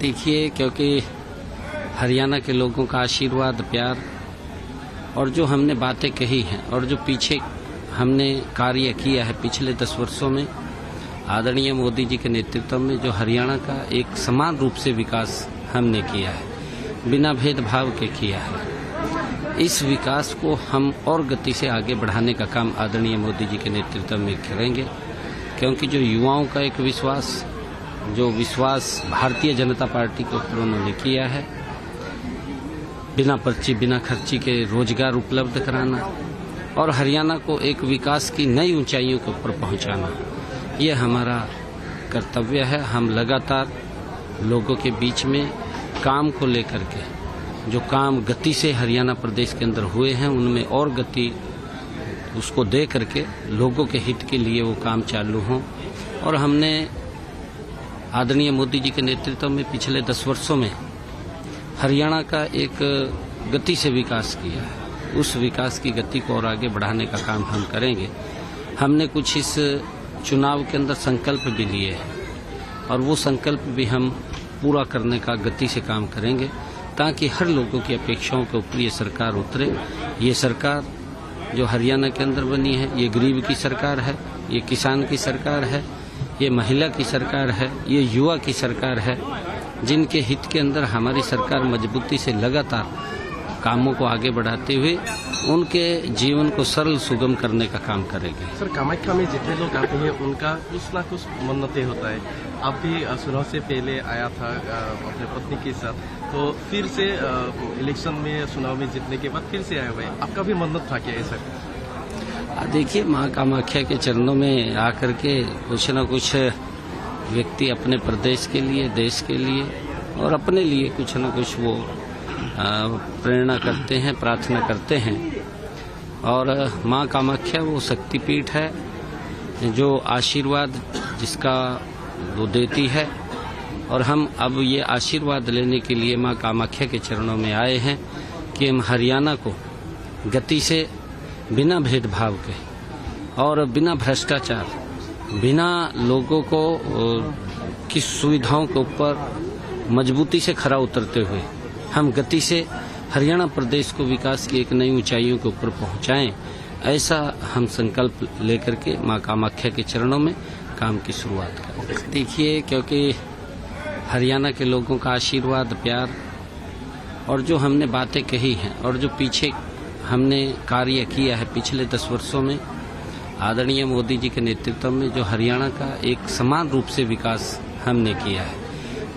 देखिए, क्योंकि हरियाणा के लोगों का आशीर्वाद, प्यार और जो हमने बातें कही हैं और जो पीछे हमने कार्य किया है पिछले 10 वर्षों में, आदरणीय मोदी जी के नेतृत्व में जो हरियाणा का एक समान रूप से विकास हमने किया है, बिना भेदभाव के किया है। इस विकास को हम और गति से आगे बढ़ाने का काम आदरणीय मोदी जी के नेतृत्व में करेंगे, क्योंकि जो युवाओं का एक विश्वास भारतीय जनता पार्टी के ऊपर उन्होंने किया है, बिना पर्ची बिना खर्ची के रोजगार उपलब्ध कराना और हरियाणा को एक विकास की नई ऊंचाइयों के ऊपर पहुंचाना, ये हमारा कर्तव्य है। हम लगातार लोगों के बीच में काम को लेकर के, जो काम गति से हरियाणा प्रदेश के अंदर हुए हैं, उनमें और गति उसको दे करके लोगों के हित के लिए वो काम चालू हों। और हमने आदरणीय मोदी जी के नेतृत्व में पिछले 10 वर्षों में हरियाणा का एक गति से विकास किया है। उस विकास की गति को और आगे बढ़ाने का काम हम करेंगे। हमने कुछ इस चुनाव के अंदर संकल्प भी लिए हैं और वो संकल्प भी हम पूरा करने का गति से काम करेंगे, ताकि हर लोगों की अपेक्षाओं के ऊपर ये सरकार उतरे। ये सरकार जो हरियाणा के अंदर बनी है, ये गरीब की सरकार है, ये किसान की सरकार है, ये महिला की सरकार है, ये युवा की सरकार है, जिनके हित के अंदर हमारी सरकार मजबूती से लगातार कामों को आगे बढ़ाते हुए उनके जीवन को सरल सुगम करने का काम करेंगे। सर, कामाख्या में जितने लोग आते हैं उनका कुछ ना कुछ मन्नतें होता है। आप भी चुनाव से पहले आया था अपने पत्नी के साथ, तो फिर से इलेक्शन में चुनाव में जीतने के बाद फिर से आए हुए, आपका भी मन्नत था क्या ऐसा? देखिए, माँ कामाख्या के चरणों में आकर के कुछ न कुछ व्यक्ति अपने प्रदेश के लिए, देश के लिए और अपने लिए कुछ न कुछ वो प्रेरणा करते हैं, प्रार्थना करते हैं। और माँ कामाख्या वो शक्तिपीठ है जो आशीर्वाद जिसका वो देती है, और हम अब ये आशीर्वाद लेने के लिए माँ कामाख्या के चरणों में आए हैं कि हम हरियाणा को गति से, बिना भेदभाव के और बिना भ्रष्टाचार, बिना लोगों को की सुविधाओं के ऊपर मजबूती से खरा उतरते हुए हम गति से हरियाणा प्रदेश को विकास की एक नई ऊंचाइयों के ऊपर पहुंचाएं, ऐसा हम संकल्प लेकर के मां कामाख्या के चरणों में काम की शुरुआत करें। देखिए, क्योंकि हरियाणा के लोगों का आशीर्वाद, प्यार और जो हमने बातें कही हैं और जो पीछे हमने कार्य किया है पिछले 10 वर्षों में, आदरणीय मोदी जी के नेतृत्व में जो हरियाणा का एक समान रूप से विकास हमने किया है,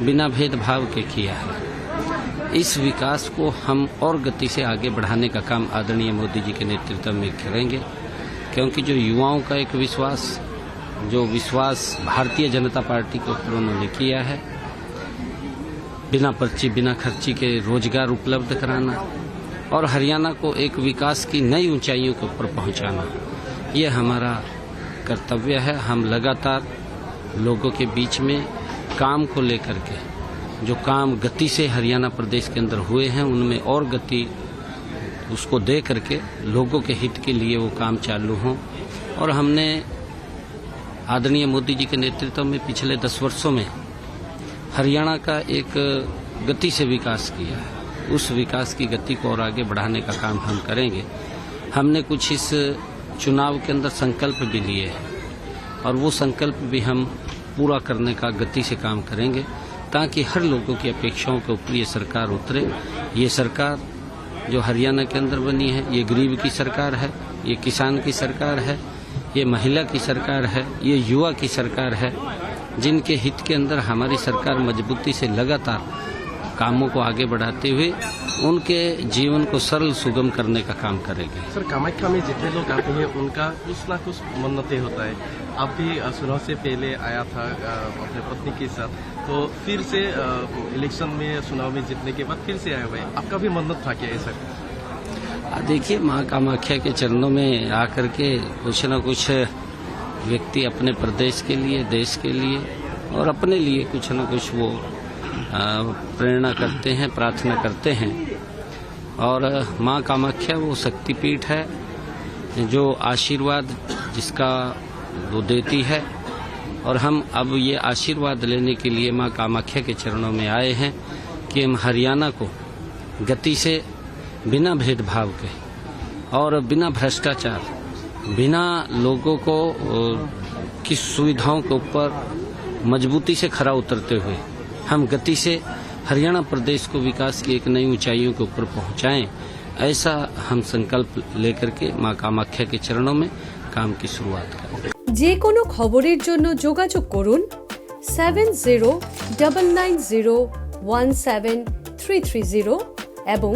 बिना भेदभाव के किया है। इस विकास को हम और गति से आगे बढ़ाने का काम आदरणीय मोदी जी के नेतृत्व में करेंगे, क्योंकि जो युवाओं का एक विश्वास भारतीय जनता पार्टी के ऊपर उन्होंने किया है, बिना पर्ची बिना खर्ची के रोजगार उपलब्ध कराना और हरियाणा को एक विकास की नई ऊंचाइयों के ऊपर पहुंचाना, ये हमारा कर्तव्य है। हम लगातार लोगों के बीच में काम को लेकर के, जो काम गति से हरियाणा प्रदेश के अंदर हुए हैं, उनमें और गति उसको दे करके लोगों के हित के लिए वो काम चालू हों। और हमने आदरणीय मोदी जी के नेतृत्व में पिछले 10 वर्षों में हरियाणा का एक गति से विकास किया है। उस विकास की गति को और आगे बढ़ाने का काम हम करेंगे। हमने कुछ इस चुनाव के अंदर संकल्प भी लिए हैं और वो संकल्प भी हम पूरा करने का गति से काम करेंगे, ताकि हर लोगों की अपेक्षाओं के ऊपर ये सरकार उतरे। ये सरकार जो हरियाणा के अंदर बनी है, ये गरीब की सरकार है, ये किसान की सरकार है, ये महिला की सरकार है, ये युवा की सरकार है, जिनके हित के अंदर हमारी सरकार मजबूती से लगातार कामों को आगे बढ़ाते हुए उनके जीवन को सरल सुगम करने का काम करेंगे। सर, कामाख्या में जितने लोग आते हैं उनका कुछ ना कुछ मन्नतें होता है। आप भी चुनाव से पहले आया था अपने पत्नी के साथ, तो फिर से इलेक्शन में चुनाव में जीतने के बाद फिर से आए हुए, आपका भी मन्नत था क्या ऐसा? देखिए, माँ कामाख्या के चरणों में आकर के कुछ न कुछ व्यक्ति अपने प्रदेश के लिए, देश के लिए और अपने लिए कुछ न कुछ वो प्रेरणा करते हैं, प्रार्थना करते हैं। और माँ कामाख्या वो शक्तिपीठ है जो आशीर्वाद जिसका वो देती है, और हम अब ये आशीर्वाद लेने के लिए माँ कामाख्या के चरणों में आए हैं कि हम हरियाणा को गति से बिना भेदभाव के और बिना भ्रष्टाचार, बिना लोगों को की सुविधाओं के ऊपर मजबूती से खरा उतरते हुए हम गति से हरियाणा प्रदेश को विकास की एक नई ऊंचाइयों के ऊपर पहुंचाएं, ऐसा हम संकल्प लेकर के माँ कामाख्या के चरणों में काम की शुरुआत करें। যে কোনো খবরের জন্য যোগাযোগ করুন 7099017330 এবং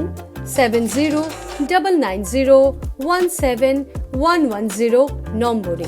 7099017110 নম্বরে।